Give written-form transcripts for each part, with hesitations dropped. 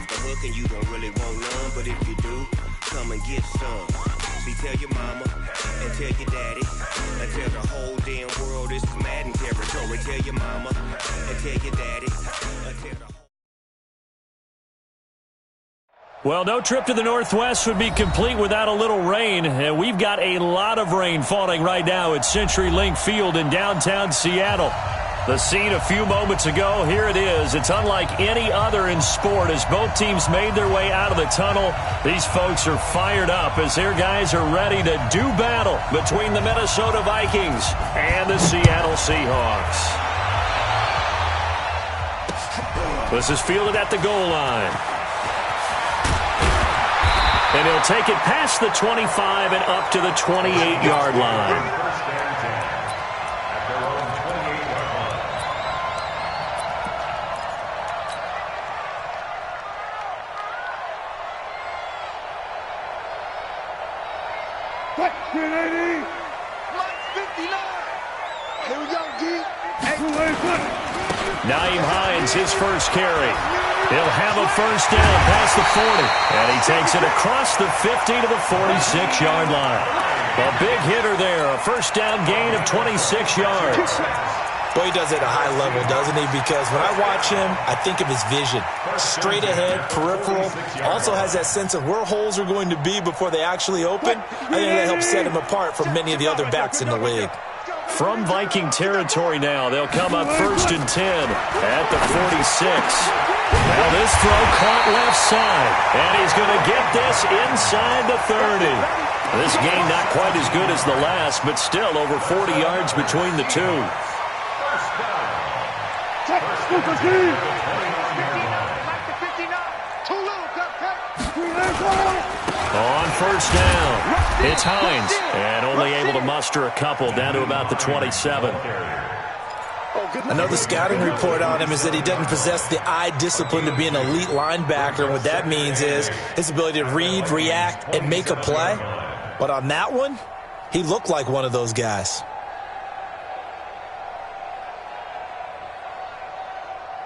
off the hook and you don't really want none. But if you do, come and get some. See, tell your mama and tell your daddy and tell the whole damn world this is Madden territory. Tell your mama and tell your daddy and tell the whole... Well, no trip to the Northwest would be complete without a little rain, and we've got a lot of rain falling right now at CenturyLink Field in downtown Seattle. The scene a few moments ago, here it is. It's unlike any other in sport as both teams made their way out of the tunnel. These folks are fired up as their guys are ready to do battle between the Minnesota Vikings and the Seattle Seahawks. This is fielded at the goal line. And he'll take it past the 25 and up to the 28-yard line. Here we go, G. Nyheim Hines, his first carry. He'll have a first down past the 40. And he takes it across the 50 to the 46-yard line. A big hitter there. A first down gain of 26 yards. Well, he does it at a high level, doesn't he? Because when I watch him, I think of his vision. Straight ahead, peripheral. Also has that sense of where holes are going to be before they actually open. I think that helps set him apart from many of the other backs in the league. From Viking territory now, they'll come up 1st and 10 at the 46. Now this throw caught left side, and he's going to get this inside the 30. This game not quite as good as the last, but still over 40 yards between the two. On first down, it's Hines, and only able to muster a couple down to about the 27. Another scouting report on him is that he doesn't possess the eye discipline to be an elite linebacker. What that means is his ability to read, react, and make a play. But on that one, he looked like one of those guys.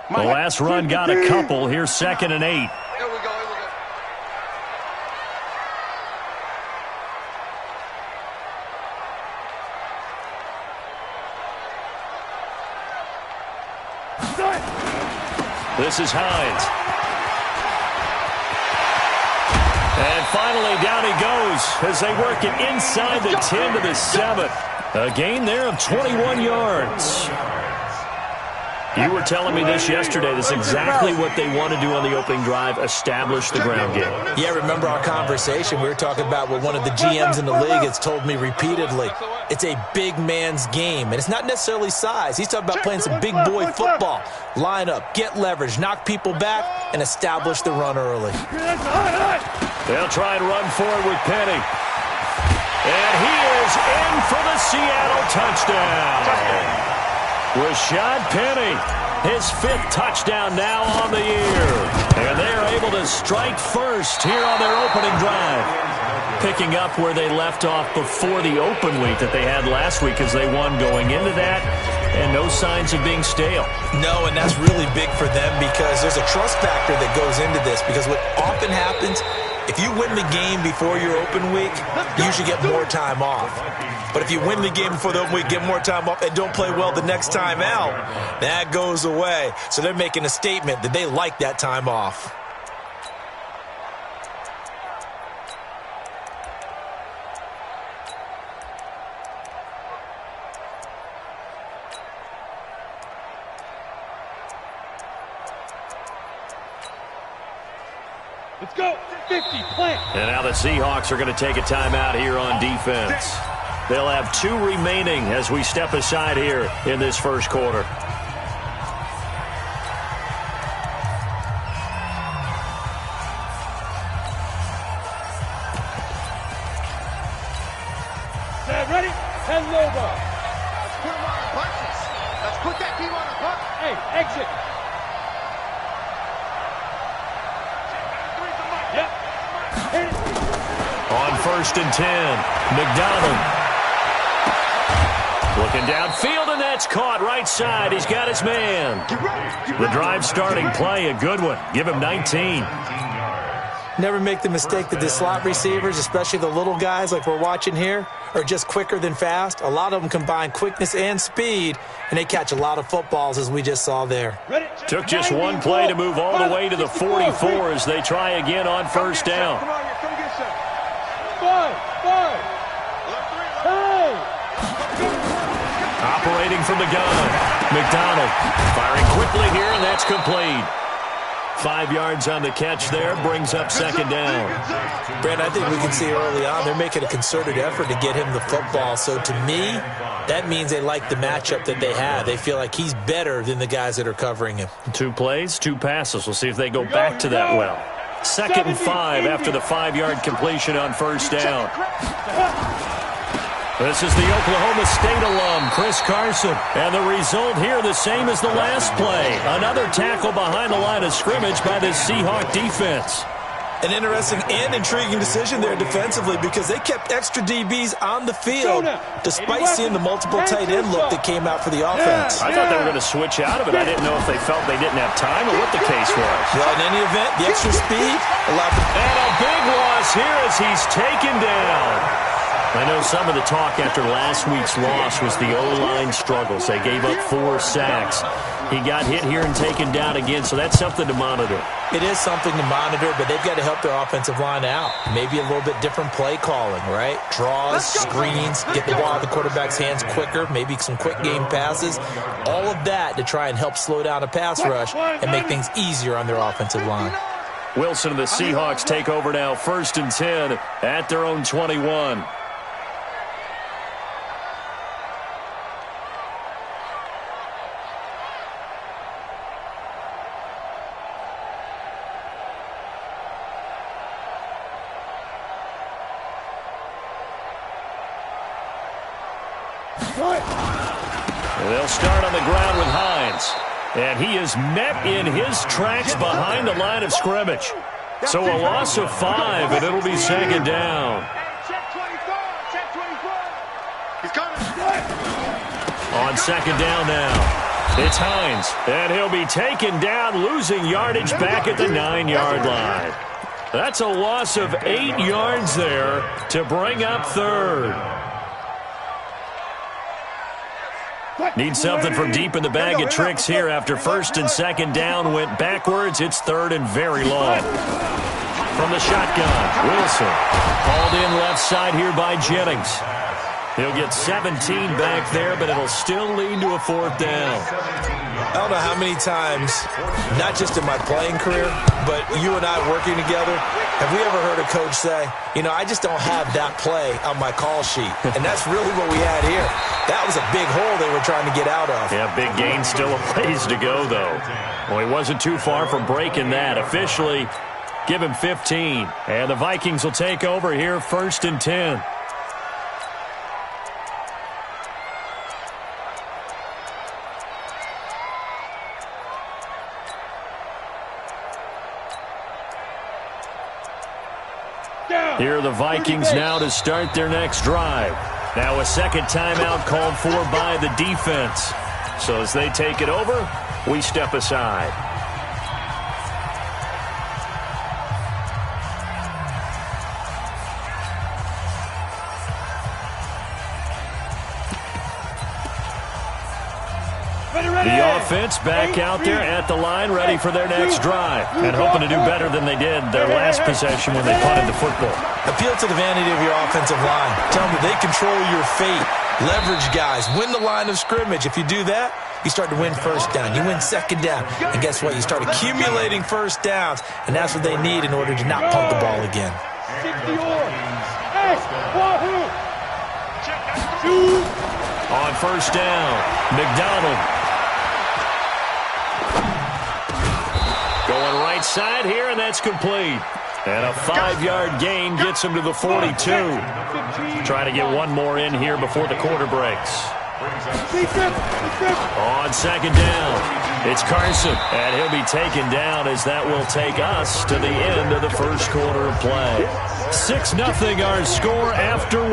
The last run got a couple. Here's 2nd and 8. Here we go. This is Hines. And finally, down he goes as they work it inside the 10 to the 7. A gain there of 21 yards. You were telling me this yesterday. That's exactly what they want to do on the opening drive, establish the ground game. Yeah, remember our conversation. We were talking about what one of the GMs in the league has told me repeatedly. It's a big man's game, and it's not necessarily size. He's talking about playing some big boy football. Line up, get leverage, knock people back, and establish the run early. They'll try and run forward with Penny. And he is in for the Seattle touchdown. Rashad Penny, his 5th touchdown now on the year. And they are able to strike first here on their opening drive. Picking up where they left off before the open week that they had last week as they won going into that. And no signs of being stale. No, and that's really big for them because there's a trust factor that goes into this. Because what often happens, if you win the game before your open week, you should get more time off. But if you win the game before the open week, get more time off, and don't play well the next time out, that goes away. So they're making a statement that they like that time off. Let's go. 50, plant. And now the Seahawks are going to take a timeout here on defense. They'll have 2 remaining as we step aside here in this first quarter. Ready? Head over. Let's put them on the bunches. Let's put that team on the bunch. Hey, exit. On 1st and 10, McDonald Looking downfield, and that's caught right side. He's got his man. The drive starting play, a good one. Give him 19. Never make the mistake that the slot receivers, especially the little guys like we're watching here, are just quicker than fast. A lot of them combine quickness and speed, and they catch a lot of footballs, as we just saw there. Took just one play to move all the way to the 44 as they try again on first down. Operating from the gun, McDonald firing quickly here, and that's complete. 5 yards on the catch there, brings up second down. Brent, I think we can see early on they're making a concerted effort to get him the football. So to me, that means they like the matchup that they have. They feel like he's better than the guys that are covering him. 2 plays, 2 passes. We'll see if they go back to that well. 2nd and 5 after the 5-yard completion on first down. This is the Oklahoma State alum, Chris Carson. And the result here the same as the last play. Another tackle behind the line of scrimmage by this Seahawk defense. An interesting and intriguing decision there defensively because they kept extra DBs on the field despite seeing the multiple tight end look that came out for the offense. I thought they were going to switch out of it. I didn't know if they felt they didn't have time or what the case was. Well, in any event, the extra speed allowed them. And a big loss here as he's taken down. I know some of the talk after last week's loss was the O-line struggles. They gave up 4 sacks. He got hit here and taken down again, so that's something to monitor. It is something to monitor, but they've got to help their offensive line out. Maybe a little bit different play calling, right? Draws, screens, get the ball out of the quarterback's hands quicker, maybe some quick game passes. All of that to try and help slow down a pass rush and make things easier on their offensive line. Wilson and the Seahawks take over now, 1st and 10 at their own 21. They'll start on the ground with Hines. And he is met in his tracks behind the line of scrimmage. So a loss of 5, and it'll be 2nd down. On 2nd down now, it's Hines. And he'll be taken down, losing yardage back at the 9-yard line. That's a loss of 8 yards there to bring up 3rd. Need something from deep in the bag of tricks here after 1st and 2nd down went backwards. It's 3rd and very long. From the shotgun, Wilson hauled in left side here by Jennings. He'll get 17 back there, but it'll still lead to a 4th down. I don't know how many times, not just in my playing career, but you and I working together, have we ever heard a coach say, you know, I just don't have that play on my call sheet. And that's really what we had here. That was a big hole they were trying to get out of. Yeah, big gain, still a ways to go, though. Well, he wasn't too far from breaking that. Officially, give him 15. And the Vikings will take over here, 1st and 10. Here are the Vikings now to start their next drive. Now a 2nd timeout called for by the defense. So as they take it over, we step aside. The offense back out there at the line, ready for their next drive, and hoping to do better than they did their last possession when they punted the football. Appeal to the vanity of your offensive line. Tell them they control your fate. Leverage guys. Win the line of scrimmage. If you do that, you start to win 1st down. You win 2nd down. And guess what? You start accumulating 1st downs, and that's what they need in order to not punt the ball again. On 1st down, McDonald. Going right side here, and that's complete. And a 5-yard gain gets him to the 42. Trying to get one more in here before the quarter breaks. On 2nd down, it's Carson. And he'll be taken down as that will take us to the end of the 1st quarter of play. 6-0 our score after 1.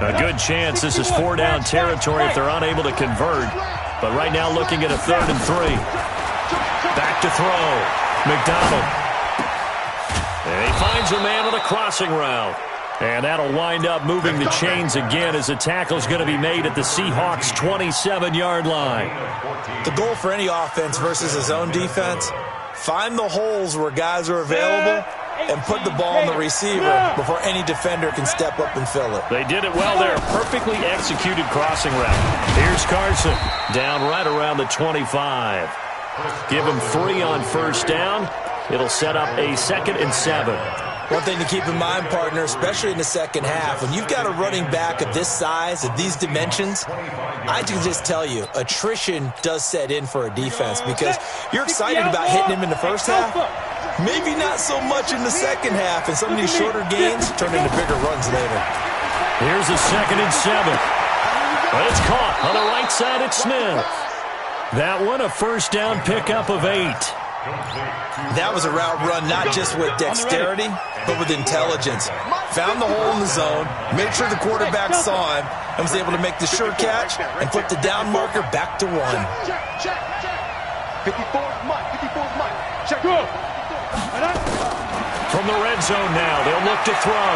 A good chance this is 4-down territory if they're unable to convert. But right now looking at a 3rd and 3. Back to throw. McDonald. And he finds a man on a crossing route. And that'll wind up moving the chains again as the tackle's going to be made at the Seahawks' 27-yard line. The goal for any offense versus his own defense, find the holes where guys are available and put the ball on the receiver before any defender can step up and fill it. They did it well there. Perfectly executed crossing route. Here's Carson. Down right around the 25. Give him 3 on 1st down. It'll set up a 2nd and 7. One thing to keep in mind, partner, especially in the second half, when you've got a running back of this size, of these dimensions, I can just tell you, attrition does set in for a defense because you're excited about hitting him in the first half. Maybe not so much in the second half, and some of these shorter gains turn into bigger runs later. Here's a 2nd and 7. But it's caught on the right side at Smith. That one, a 1st down pickup of 8. That was a route run not just with dexterity, but with intelligence. Found the hole in the zone, made sure the quarterback saw him, and was able to make the sure catch and put the down marker back to 1. 54's Mike. 54's Mike. Check. From the red zone now, they'll look to throw.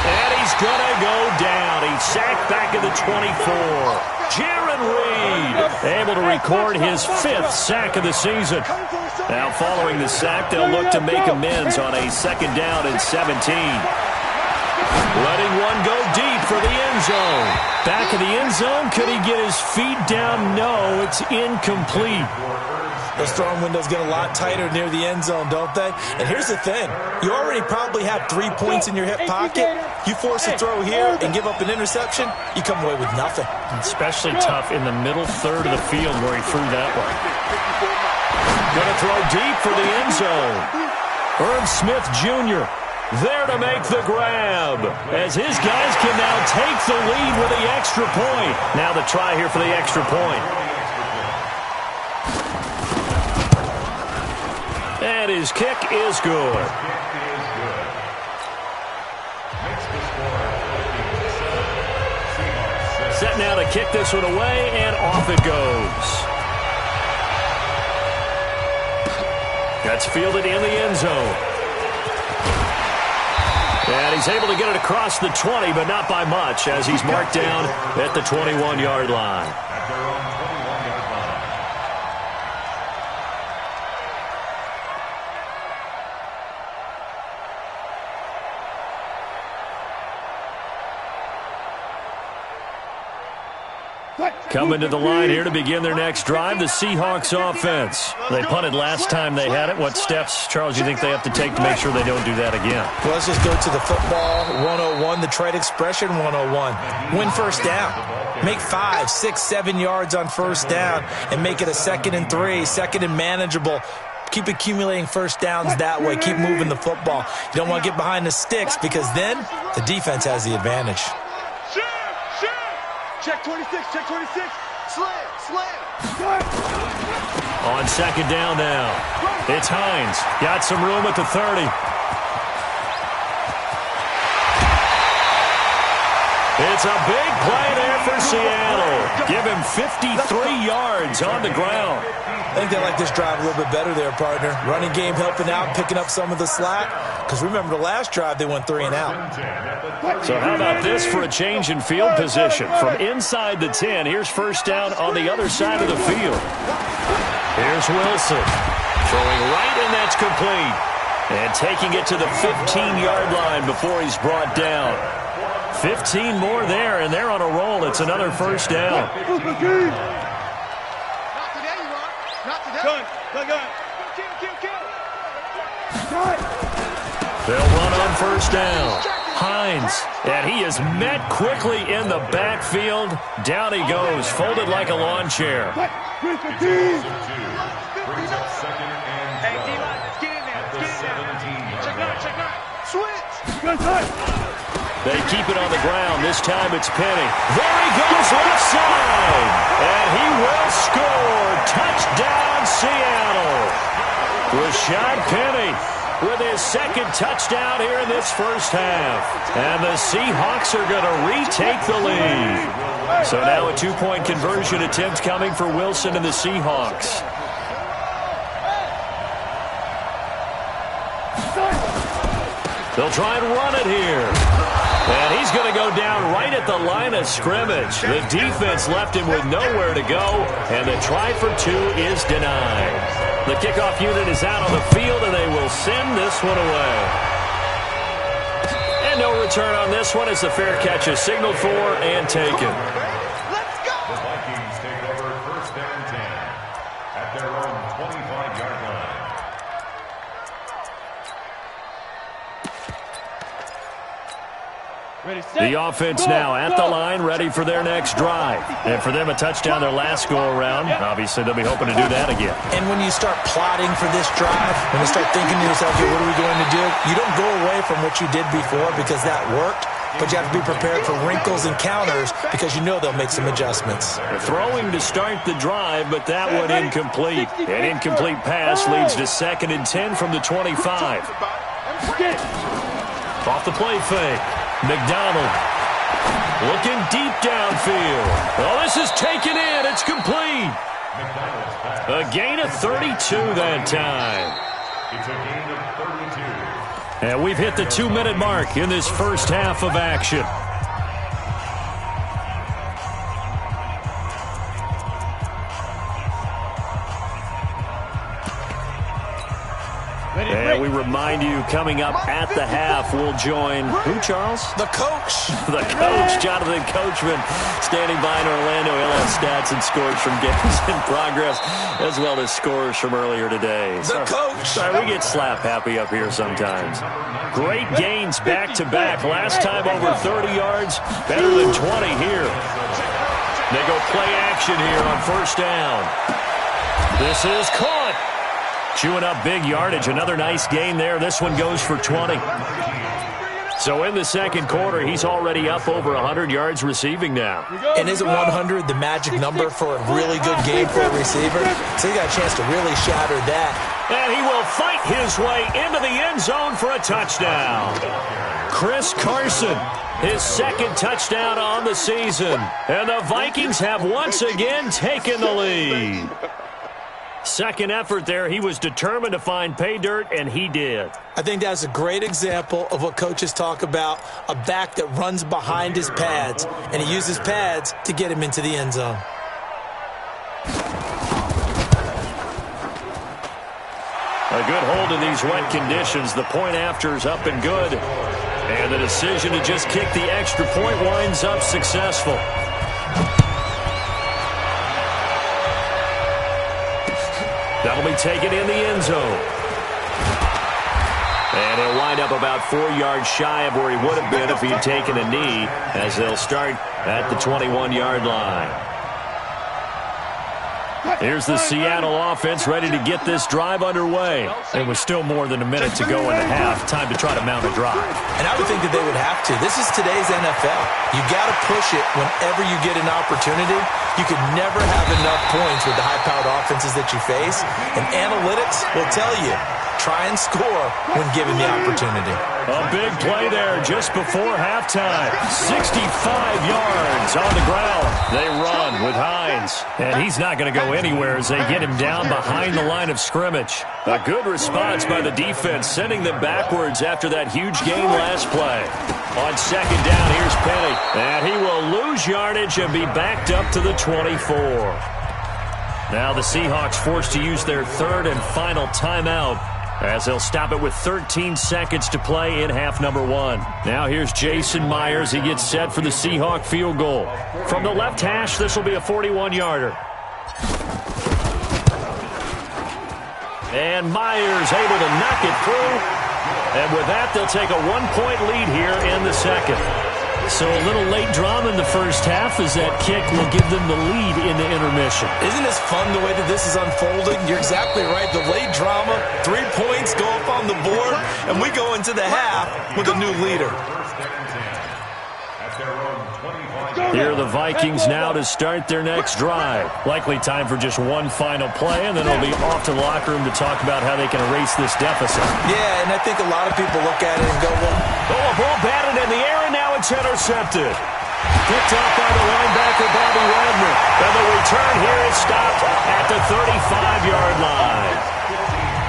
And he's going to go down. He's sacked back at the 24. Jaron Reed able to record his 5th sack of the season. Now following the sack, they'll look to make amends on a 2nd down and 17. Letting one go deep for the end zone. Back of the end zone, could he get his feet down? No, it's incomplete. Those throwing windows get a lot tighter near the end zone, don't they? And here's the thing. You already probably have 3 points in your hip pocket. You force a throw here and give up an interception, you come away with nothing. Especially tough in the middle 3rd of the field where he threw that one. Going to throw deep for the end zone. Irv Smith Jr. there to make the grab. As his guys can now take the lead with the extra point. Now the try here for the extra point. And his kick is good. Set now to kick this one away, and off it goes. That's fielded in the end zone. And he's able to get it across the 20, but not by much, as he's marked down at the 21-yard line. Coming to the line here to begin their next drive, the Seahawks offense. They punted last time they had it. What steps, Charles, do you think they have to take to make sure they don't do that again? Well, let's just go to the football 101, the trade expression 101. Win 1st down. Make 5, 6, 7 yards on 1st down and make it a 2nd and 3, 2nd and manageable. Keep accumulating 1st downs that way. Keep moving the football. You don't want to get behind the sticks because then the defense has the advantage. Check 26, check 26. Slam. On 2nd down now, it's Hines. Got some room at the 30. It's a big play there for Seattle. Give him 53 yards on the ground. I think they like this drive a little bit better there, partner. Running game helping out, picking up some of the slack. Because remember, the last drive, they went 3 and out. So how about this for a change in field position? From inside the 10, here's 1st down on the other side of the field. Here's Wilson. Throwing right, and that's complete. And taking it to the 15-yard line before he's brought down. 15 more there, and they're on a roll. It's another 1st down. They'll run on 1st down. Hines, and he is met quickly in the backfield. Down he goes, folded like a lawn chair. Hey, D-line, let's get in there. Check out. Switch. They keep it on the ground. This time it's Penny. There he goes, left side. And he will score. Touchdown, Seattle. Rashad Penny with his second touchdown here in this first half. And the Seahawks are going to retake the lead. So now a 2-point conversion attempt coming for Wilson and the Seahawks. They'll try and run it here. And he's going to go down right at the line of scrimmage. The defense left him with nowhere to go, and the try for 2 is denied. The kickoff unit is out on the field, and they will send this one away. And no return on this one as the fair catch is signaled for and taken. Let's go! The Vikings take over first down 10 at their own 25-yard line. The offense now at the line, ready for their next drive. And for them, a touchdown their last go-around. Obviously, they'll be hoping to do that again. And when you start plotting for this drive, when you start thinking to yourself, hey, what are we going to do? You don't go away from what you did before because that worked, but you have to be prepared for wrinkles and counters because you know they'll make some adjustments. Throwing to start the drive, but that one incomplete. An incomplete pass leads to 2nd and 10 from the 25. Off the play fake. McDonald looking deep downfield. Oh, this is taken in. It's complete. A gain of 32 that time. It's a gain of 32. And we've hit the 2-minute mark in this first half of action. And we remind you, coming up at the half, we'll join who, Charles? The coach. The coach, Jonathan Coachman, standing by in Orlando. He'll have stats and scores from games in progress, as well as scores from earlier today. The coach. Sorry, we get slap happy up here sometimes. Great gains back-to-back. Last time over 30 yards, better than 20 here. They go play action here on first down. This is caught. Chewing up big yardage. Another nice gain there. This one goes for 20. So in the second quarter, he's already up over 100 yards receiving now. And isn't 100 the magic number for a really good game for a receiver? So he got a chance to really shatter that. And he will fight his way into the end zone for a touchdown. Chris Carson, his second touchdown on the season. And the Vikings have once again taken the lead. Second effort there. He was determined to find pay dirt, and he did. I think that's a great example of what coaches talk about, a back that runs behind his pads, and he uses pads to get him into the end zone. A good hold in these wet conditions. The point after is up and good. And the decision to just kick the extra point winds up successful. That'll be taken in the end zone. And he'll wind up about 4 yards shy of where he would have been if he'd taken a knee, as they'll start at the 21-yard line. Here's the Seattle offense ready to get this drive underway. It was still more than a minute to go in the half. Time to try to mount a drive. And I would think that they would have to. This is today's NFL. You got to push it whenever you get an opportunity. You could never have enough points with the high-powered offenses that you face. And analytics will tell you, try and score when given the opportunity. A big play there just before halftime. 65 yards on the ground. They run with Hines. And he's not going to go anywhere as they get him down behind the line of scrimmage. A good response by the defense, sending them backwards after that huge gain last play. On second down, here's Penny. And he will lose yardage and be backed up to the 24. Now the Seahawks forced to use their third and final timeout, as they'll stop it with 13 seconds to play in half number one. Now here's Jason Myers. He gets set for the Seahawk field goal. From the left hash, this will be a 41-yarder. And Myers able to knock it through. And with that, they'll take a 1-point lead here in the second. So a little late drama in the first half as that kick will give them the lead in the intermission. Isn't this fun the way that this is unfolding? You're exactly right. The late drama, 3 points go up on the board, and we go into the half with a new leader. First down 10 at their own Here are the Vikings now to start their next drive. Likely time for just one final play, and then they'll be off to the locker room to talk about how they can erase this deficit. Yeah, and I think a lot of people look at it and go, well, a ball batted in the air, and now it's intercepted. Picked up by the linebacker, Bobby Wagner. And the return here is stopped at the 35-yard line.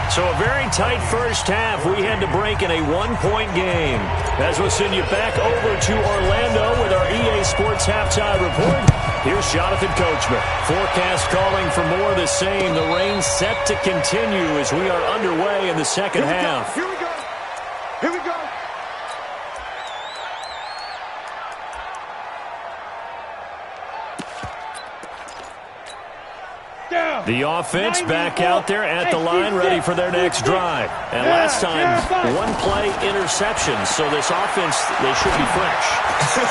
So a very tight first half. We had to break in a one-point game. As we'll send you back over to Orlando with our EA Sports Halftime Report. Here's Jonathan Coachman. Forecast calling for more of the same. The rain set to continue as we are underway in the second half. Here we go. Here we go. The offense back out there at the line, ready for their next drive. And last time, one-play interception. So this offense, they should be fresh.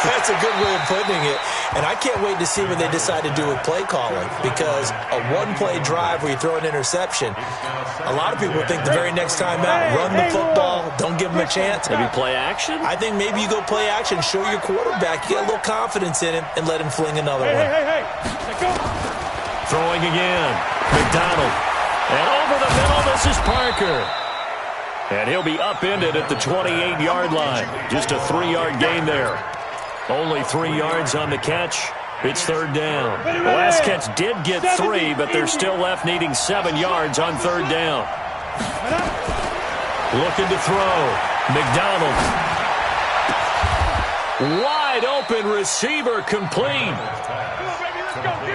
That's a good way of putting it. And I can't wait to see what they decide to do with play calling, because a one-play drive where you throw an interception, a lot of people think the very next time out, run the football, don't give them a chance. Maybe play action? I think maybe you go play action, show your quarterback, you get a little confidence in him, and let him fling another one. Hey, go. Throwing again. McDonald. And over the middle, this is Parker. And he'll be upended at the 28-yard line. Just a 3-yard gain there. Only 3 yards on the catch. It's third down. The last catch did get 3, but they're still left needing 7 yards on third down. Looking to throw. McDonald. Wide open receiver complete.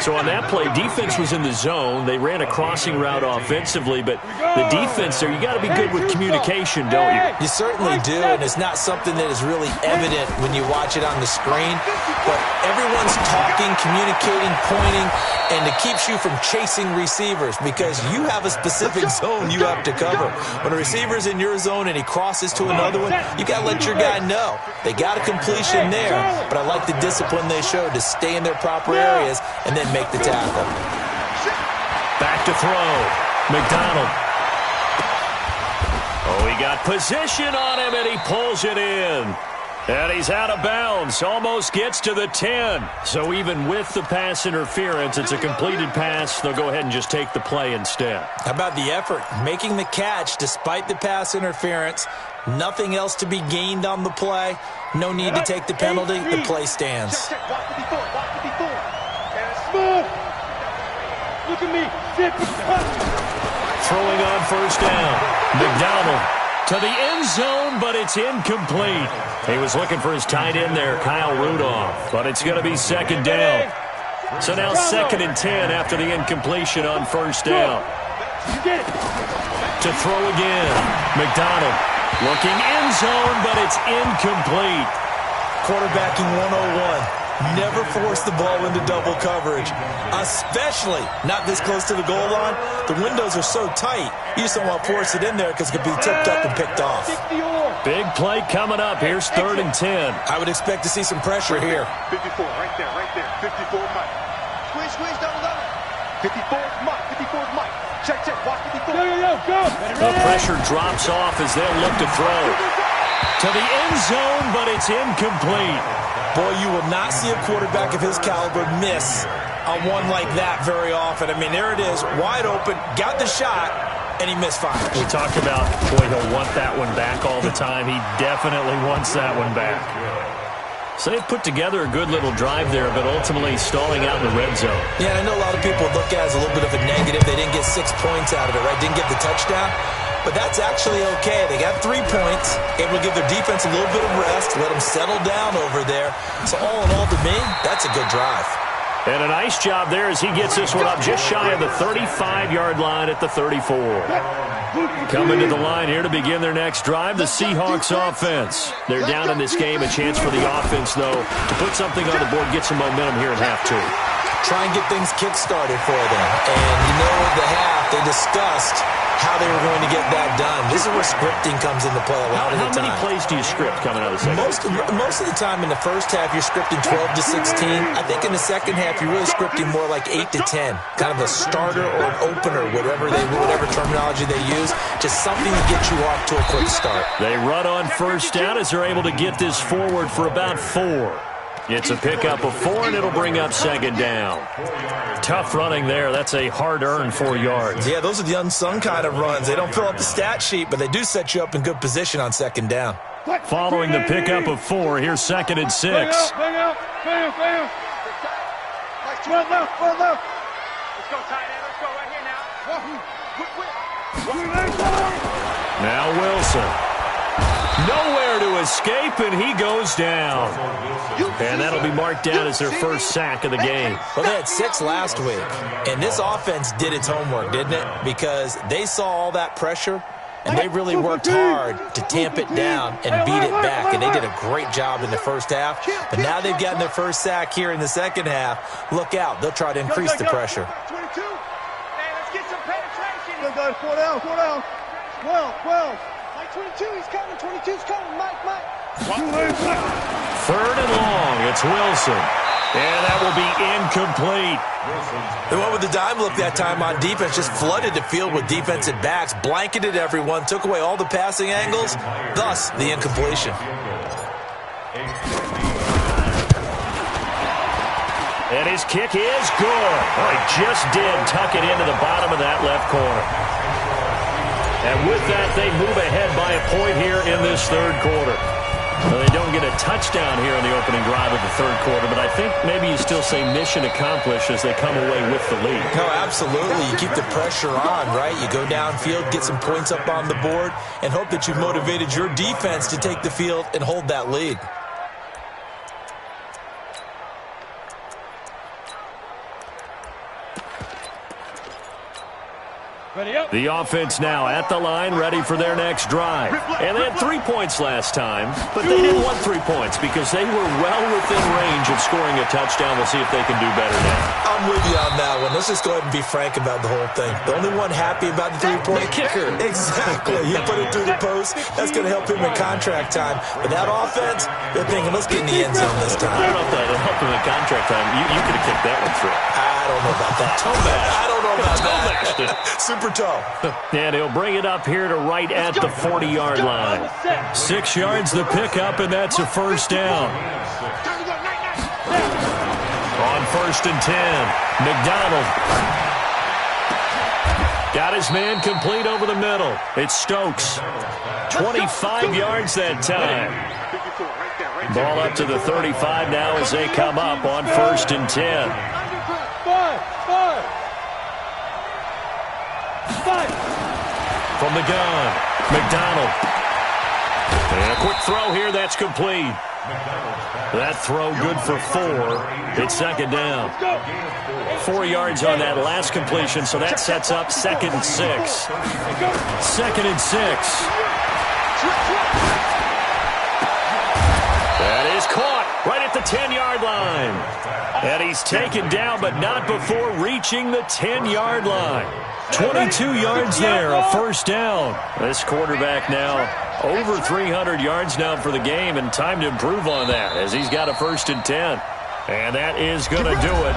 So on that play, defense was in the zone. They ran a crossing route offensively, but the defense there, you got to be good with communication, don't you? You certainly do, and it's not something that is really evident when you watch it on the screen. But everyone's talking, communicating, pointing, and it keeps you from chasing receivers because you have a specific zone you have to cover. When a receiver's in your zone and he crosses to another one, you got to let your guy know. They got a completion there, but I like the discipline they showed to stay in their proper areas and then make the tackle. Back to throw. McDonald. Oh, he got position on him, and he pulls it in. And he's out of bounds. Almost gets to the 10. So even with the pass interference, it's a completed pass. They'll go ahead and just take the play instead. How about the effort? Making the catch despite the pass interference. Nothing else to be gained on the play. No need to take the penalty. The play stands. Look at me. Throwing on first down. McDonald to the end zone, but it's incomplete. He was looking for his tight end there, Kyle Rudolph, but it's going to be second down. So now 2nd and 10 after the incompletion on first down. To throw again. McDonald looking end zone, but it's incomplete. Quarterbacking 101. Never force the ball into double coverage, especially not this close to the goal line. The windows are so tight, you just don't want to force it in there because it could be tipped up and picked off. Big play coming up. Here's 3rd and 10. I would expect to see some pressure here. 54, right there. 54, Mike. Squeeze, double. 54, Mike. 54, Mike. Check, watch 54. Go. The pressure drops off as they'll look to throw. To the end zone, but it's incomplete. Boy, you will not see a quarterback of his caliber miss on one like that very often. I mean, there it is, wide open, got the shot, and he misfires. We talked about, boy, he'll want that one back all the time. He definitely wants that one back. So they've put together a good little drive there, but ultimately stalling out in the red zone. Yeah, I know a lot of people look at it as a little bit of a negative. They didn't get 6 points out of it, right? Didn't get the touchdown. But that's actually okay. They got 3 points, able to give their defense a little bit of rest, let them settle down over there. So all in all, to me, that's a good drive. And a nice job there as he gets this one up just shy of the 35-yard line at the 34. Coming to the line here to begin their next drive, the Seahawks offense. They're down in this game. A chance for the offense, though, to put something on the board, get some momentum here in half 2. Try and get things kick-started for them. And you know, at the half, they discussed how they were going to get that done. This is where scripting comes into play a lot of the time. How many plays do you script coming out of the second half? Most of the time in the first half, you're scripting 12 to 16. I think in the second half, you're really scripting more like 8 to 10. Kind of a starter or an opener, whatever terminology they use. Just something to get you off to a quick start. They run on first down as they're able to get this forward for about 4. It's a pickup of 4, and it'll bring up second down. Tough running there. That's a hard-earned 4 yards. Yeah, those are the unsung kind of runs. They don't fill up the stat sheet, but they do set you up in good position on second down. Following the pickup of 4, here's 2nd and 6. Bang out. Well, left. Let's go, tight end. Let's go right here now. Now Wilson. Nowhere to escape, and he goes down. And that'll be marked down as their first sack of the game. Well, they had 6 last week, and this offense did its homework, didn't it? Because they saw all that pressure, and they really worked hard to tamp it down and beat it back, and they did a great job in the first half. But now they've gotten their first sack here in the second half. Look out. They'll try to increase the pressure. 22. Hey, let's get some penetration. Go, guys. 4 down. 12. 22, he's coming. 22's coming. Mike. 3rd and long. It's Wilson. And that will be incomplete. They went with the dime look that time on defense, just flooded the field with defensive backs, blanketed everyone, took away all the passing angles, thus the incompletion. And his kick is good. Oh, he just did tuck it into the bottom of that left corner. And with that, they move ahead by a point here in this third quarter. Well, they don't get a touchdown here in the opening drive of the third quarter, but I think maybe you still say mission accomplished as they come away with the lead. No, absolutely. You keep the pressure on, right? You go downfield, get some points up on the board, and hope that you've motivated your defense to take the field and hold that lead. The offense now at the line, ready for their next drive. And they had 3 points last time, but they didn't want 3 points because they were well within range of scoring a touchdown. We'll see if they can do better now. I'm with you on that one. Let's just go ahead and be frank about the whole thing. The only one happy about the 3-point kicker. Exactly. He put it through the post. That's going to help him in contract time. But that offense, they're thinking, let's get in the end zone this time. I don't know if that'll help him in contract time. You could have kicked that one through. I don't know about that. I don't know about that. Super toe. And he'll bring it up here to right at the 40-yard line. 6 yards the pickup, and that's a first down. On 1st and 10, McDonald. Got his man complete over the middle. It's Stokes. 25 yards that time. Ball up to the 35 now as they come up on 1st and 10. From the gun, McDonald. And a quick throw here, that's complete. That throw good for 4. It's second down. 4 yards on that last completion, so that sets up 2nd and 6. 2nd and 6. That is caught right at the 10-yard line. And he's taken down, but not before reaching the 10-yard line. 22 yards there, a first down. This quarterback now over 300 yards now for the game, and time to improve on that as he's got a 1st and 10. And that is going to do it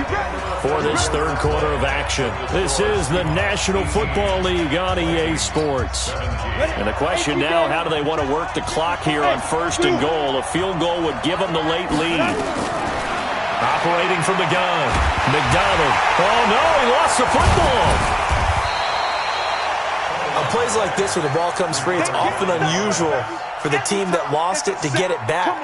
for this third quarter of action. This is the National Football League on EA Sports. And the question now, how do they want to work the clock here on 1st and goal? A field goal would give them the late lead. Operating from the gun, McDonald. Oh, no, he lost the football. On plays like this where the ball comes free, it's often unusual for the team that lost it to get it back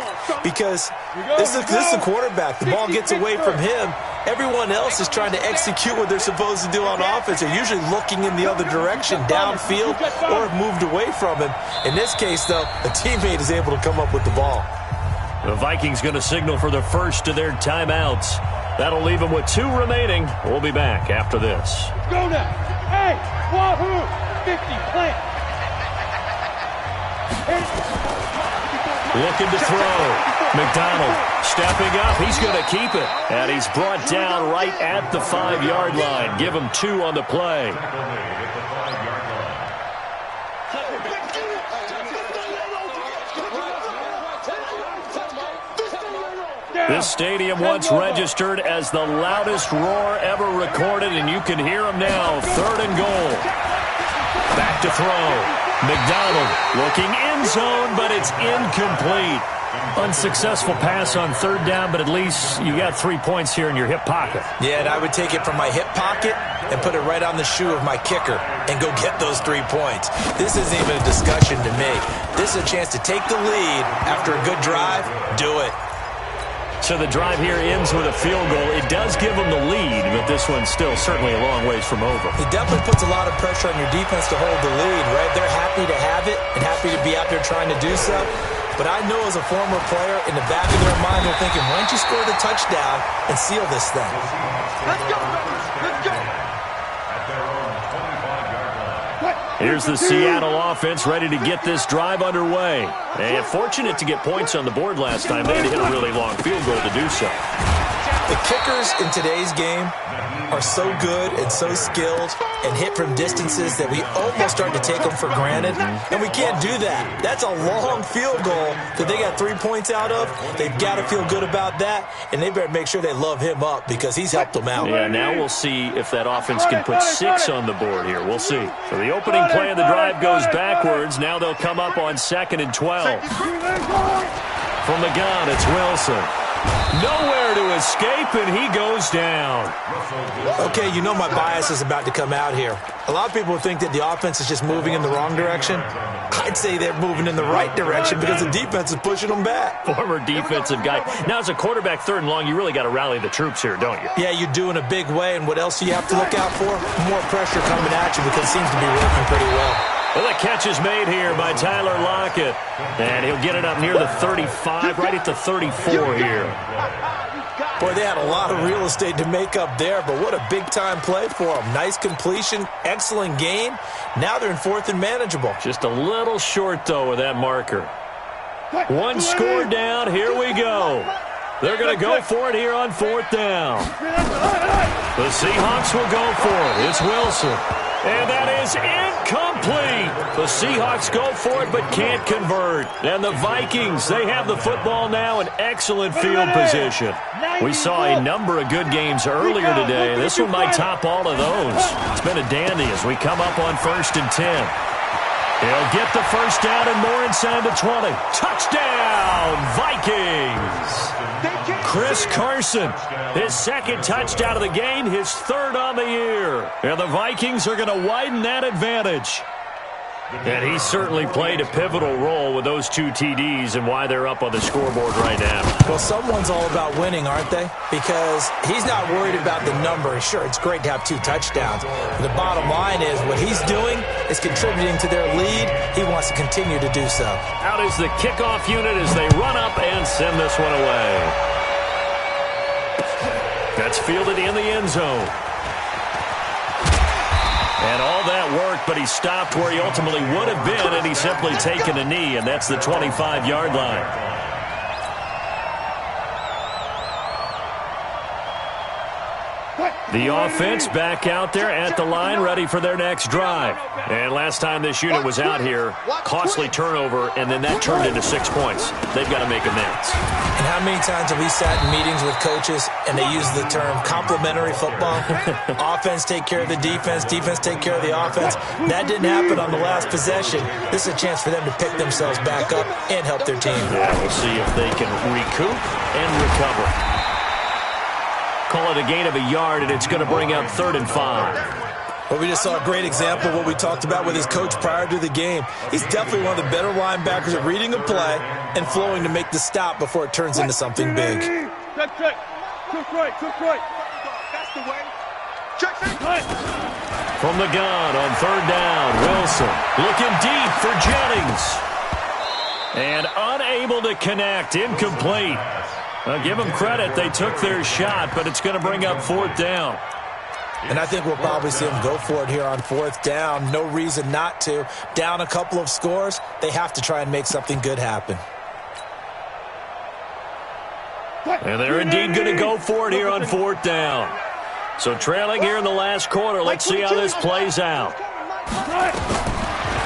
because this is the quarterback. The ball gets away from him. Everyone else is trying to execute what they're supposed to do on offense. They're usually looking in the other direction, downfield, or have moved away from him. In this case, though, a teammate is able to come up with the ball. The Vikings going to signal for the first of their timeouts. That'll leave them with 2 remaining. We'll be back after this. Go now. Hey, wahoo! 50, plant. Looking to throw. McDonald stepping up. He's going to keep it. And he's brought down right at the 5-yard line. Give him 2 on the play. This stadium once registered as the loudest roar ever recorded, and you can hear him now. 3rd and goal. Back to throw. McDonald looking end zone, but it's incomplete. Unsuccessful pass on third down, but at least you got 3 points here in your hip pocket. Yeah, and I would take it from my hip pocket and put it right on the shoe of my kicker and go get those 3 points. This isn't even a discussion to me. This is a chance to take the lead after a good drive. Do it. So the drive here ends with a field goal. It does give them the lead, but this one's still certainly a long ways from over. It definitely puts a lot of pressure on your defense to hold the lead, right? They're happy to have it and happy to be out there trying to do so. But I know as a former player, in the back of their mind, they're thinking, why don't you score the touchdown and seal this thing? Let's go, brothers. Let's go. At their own 25-yard line. Here's the Seattle offense ready to get this drive underway. And fortunate to get points on the board last time. They had to hit a really long field goal to do so. The kickers in today's game are so good and so skilled and hit from distances that we almost start to take them for granted, and we can't do that. That's a long field goal that they got 3 points out of. They've got to feel good about that, and they better make sure they love him up because he's helped them out. Yeah, now we'll see if that offense can put 6 on the board here. We'll see. So the opening play of the drive goes backwards. Now they'll come up on 2nd and 12. From the gun, it's Wilson. Nowhere to escape, and he goes down. Okay, you know my bias is about to come out here. A lot of people think that the offense is just moving in the wrong direction. I'd say they're moving in the right direction because the defense is pushing them back. Former defensive guy. Now, as a quarterback, 3rd and long, you really got to rally the troops here, don't you? Yeah, you do in a big way, and what else do you have to look out for? More pressure coming at you because it seems to be working pretty well. Well, the catch is made here by Tyler Lockett. And he'll get it up near the 35, right at the 34 here. Boy, they had a lot of real estate to make up there, but what a big-time play for them. Nice completion, excellent gain. Now they're in 4th and manageable. Just a little short, though, with that marker. 1 score down. Here we go. They're going to go for it here on 4th down. The Seahawks will go for it. It's Wilson. And that is incomplete. The Seahawks go for it but can't convert. And the Vikings, they have the football now in excellent field position. We saw a number of good games earlier today. This one might top all of those. It's been a dandy as we come up on 1st and 10. He'll get the first down and more inside the 20. Touchdown, Vikings! Chris Carson, his 2nd touchdown of the game, his 3rd on the year. And the Vikings are going to widen that advantage. And he certainly played a pivotal role with those 2 TDs and why they're up on the scoreboard right now. Well, someone's all about winning, aren't they? Because he's not worried about the number. Sure, it's great to have 2 touchdowns. But the bottom line is what he's doing is contributing to their lead. He wants to continue to do so. Out is the kickoff unit as they run up and send this one away. That's fielded in the end zone. And all that worked, but he stopped where he ultimately would have been, and he's simply taken a knee, and that's the 25-yard line. The offense back out there at the line, ready for their next drive. And last time this unit was out here, costly turnover, and then that turned into 6 points. They've got to make amends. And how many times have we sat in meetings with coaches and they use the term complementary football? Offense take care of the defense, defense take care of the offense. That didn't happen on the last possession. This is a chance for them to pick themselves back up and help their team. Yeah, we'll see if they can recoup and recover. Call it a gain of a yard, and it's going to bring up 3rd and 5. Well, we just saw a great example of what we talked about with his coach prior to the game. He's definitely one of the better linebackers at reading a play and flowing to make the stop before it turns into something big. Check. Took right. That's the way. Check. From the gun on 3rd down, Wilson looking deep for Jennings. And unable to connect, incomplete. Give them credit. They took their shot, but it's going to bring up 4th down. And I think we'll probably see them go for it here on 4th down. No reason not to. Down a couple of scores, they have to try and make something good happen. And they're indeed going to go for it here on 4th down. So trailing here in the last quarter. Let's see how this plays out.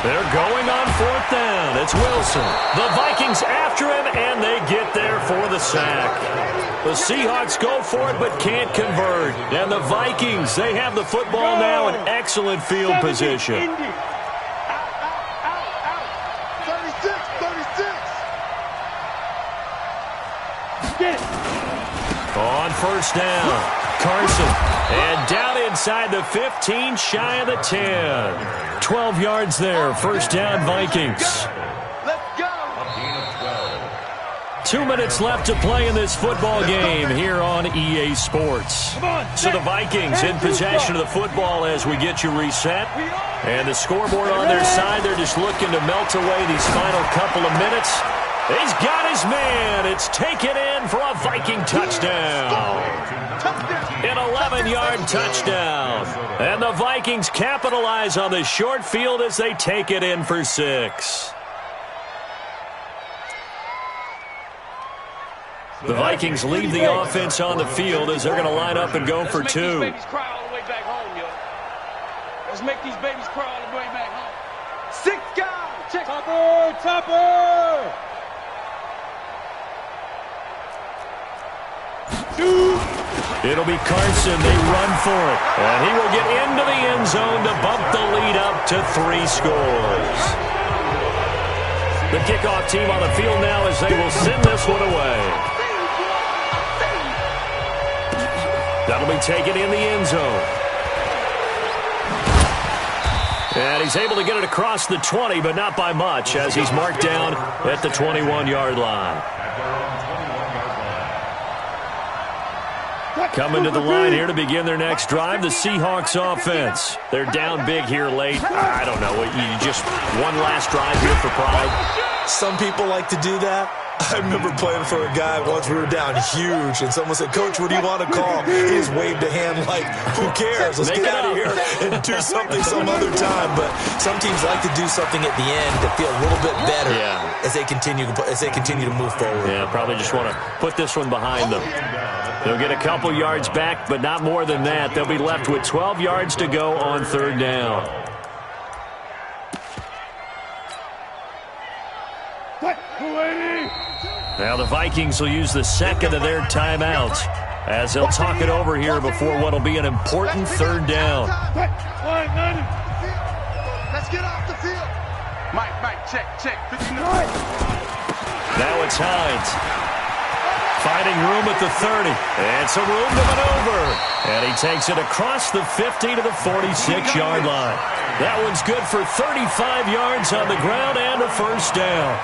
They're going on 4th down. It's Wilson. The Vikings after him, and they get there for the sack. The Seahawks go for it but can't convert. And the Vikings, they have the football now in excellent field position. 36. On first down, Carson. And down inside the 15, shy of the 10. 12 yards there, first down Vikings. Let's go. 2 minutes left to play in this football game here on EA Sports. So the Vikings in possession of the football as we get you reset. And the scoreboard on their side, they're just looking to melt away these final couple of minutes. He's got his man. It's taken in for a Viking touchdown. An 11-yard touchdown. And the Vikings capitalize on the short field as they take it in for 6. The Vikings leave the offense on the field as they're going to line up and go for 2. Let's make these babies cry all the way back home. 6 guys. Check. Topper! It'll be Carson. They run for it. And he will get into the end zone to bump the lead up to 3 scores. The kickoff team on the field now as they will send this one away. That'll be taken in the end zone. And he's able to get it across the 20, but not by much, as he's marked down at the 21-yard line. Coming to the line here to begin their next drive, the Seahawks offense. They're down big here late. I don't know. You just one last drive here for pride. Some people like to do that. I remember playing for a guy once. We were down huge, and someone said, "Coach, what do you want to call?" He just waved a hand like, "Who cares? Let's get out of here and do something some other time." But some teams like to do something at the end to feel a little bit better as they continue to move forward. Yeah, probably just want to put this one behind them. They'll get a couple yards back, but not more than that. They'll be left with 12 yards to go on third down. Now the Vikings will use the second of their timeouts as they'll talk it over here before what will be an important third down. Let's get off the field. Mike, check. Now it's Hines. Finding room at the 30. And some room to maneuver. And he takes it across the 50 to the 46-yard line. That one's good for 35 yards on the ground and a first down.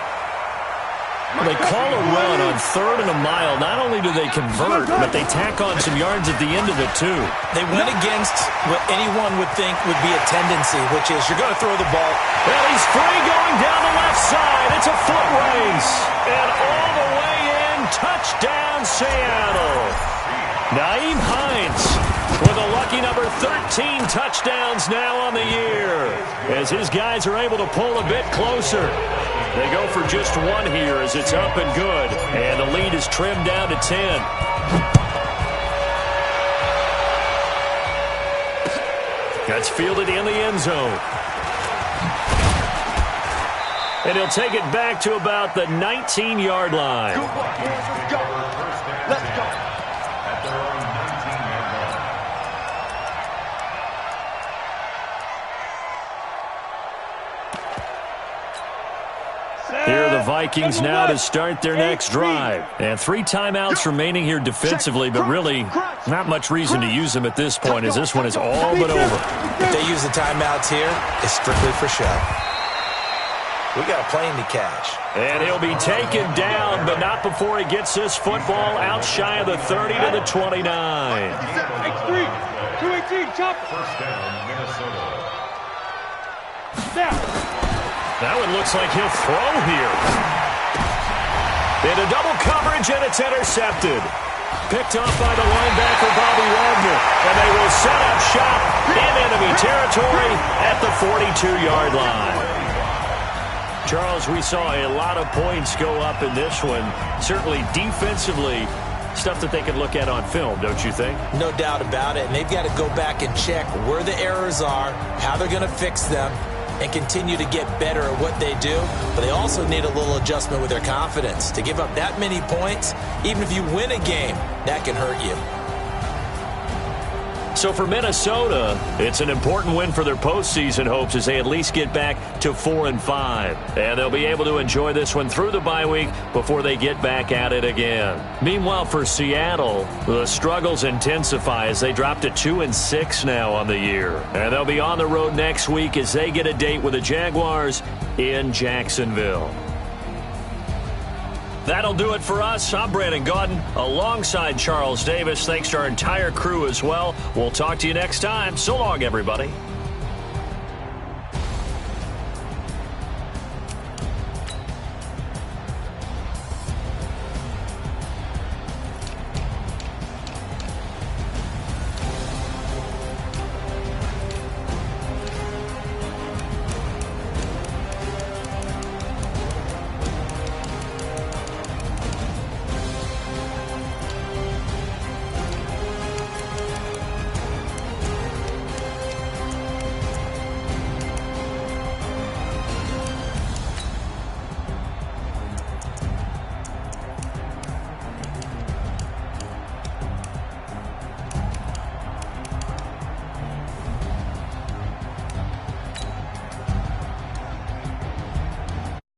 Well, they call a run on third and a mile. Not only do they convert, but they tack on some yards at the end of it, too. They went against what anyone would think would be a tendency, which is you're going to throw the ball. Well, he's free going down the left side. It's a foot race. And all the way in, touchdown, Seattle. Nyheim Hines with a lucky number 13 touchdowns now on the year as his guys are able to pull a bit closer. They go for just one here as it's up and good. And the lead is trimmed down to 10. That's fielded in the end zone. And he'll take it back to about the 19-yard line. Let's go. Here are the Vikings now to start their next drive. And 3 timeouts remaining here defensively, but really not much reason to use them at this point as this one is all but over. If they use the timeouts here, it's strictly for show. We got a plane to catch. And he'll be taken down, but not before he gets this football out shy of the 30 to the 29. X3, 218, chop. First down, Minnesota. Down. That one looks like he'll throw here. Into double coverage, and it's intercepted. Picked off by the linebacker, Bobby Wagner. And they will set up shop in enemy territory at the 42-yard line. Charles, we saw a lot of points go up in this one. Certainly defensively, stuff that they can look at on film, don't you think? No doubt about it. And they've got to go back and check where the errors are, how they're going to fix them, and continue to get better at what they do. But they also need a little adjustment with their confidence. To give up that many points, even if you win a game, that can hurt you. So for Minnesota, it's an important win for their postseason hopes as they at least get back to 4-5. And they'll be able to enjoy this one through the bye week before they get back at it again. Meanwhile, for Seattle, the struggles intensify as they drop to 2-6 now on the year. And they'll be on the road next week as they get a date with the Jaguars in Jacksonville. That'll do it for us. I'm Brandon Gaudin alongside Charles Davis. Thanks to our entire crew as well. We'll talk to you next time. So long, everybody.